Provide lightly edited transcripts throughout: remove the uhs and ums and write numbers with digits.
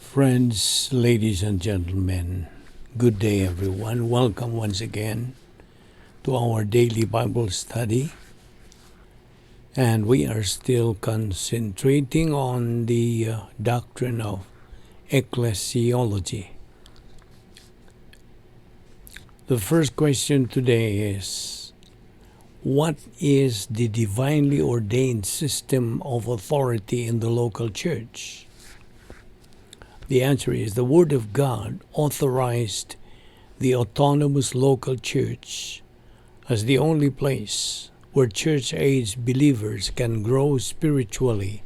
Friends, ladies and gentlemen, good day everyone. Welcome once again to our daily Bible study. And we are still concentrating on the doctrine of ecclesiology. The first question today is, what is the divinely ordained system of authority in the local church? The answer is the Word of God authorized the autonomous local church as the only place where church-age believers can grow spiritually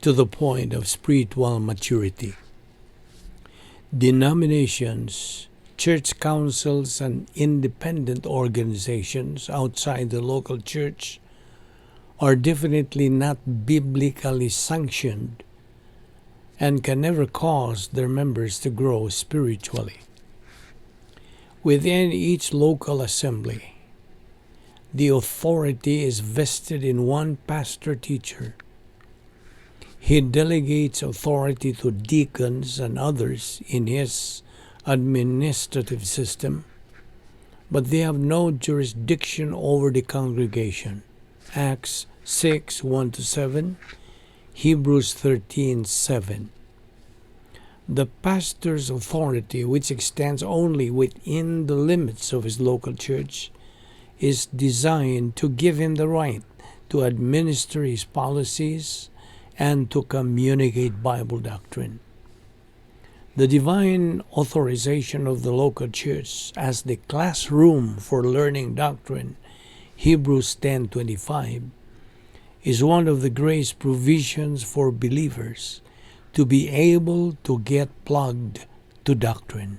to the point of spiritual maturity. Denominations, church councils, and independent organizations outside the local church are definitely not biblically sanctioned and can never cause their members to grow spiritually. Within each local assembly, the authority is vested in one pastor-teacher. He delegates authority to deacons and others in his administrative system, but they have no jurisdiction over the congregation. Acts 6:1-7, Hebrews 13:7. The pastor's authority, which extends only within the limits of his local church, is designed to give him the right to administer his policies and to communicate Bible doctrine. The divine authorization of the local church as the classroom for learning doctrine, Hebrews 10:25, is one of the grace provisions for believers to be able to get plugged to doctrine.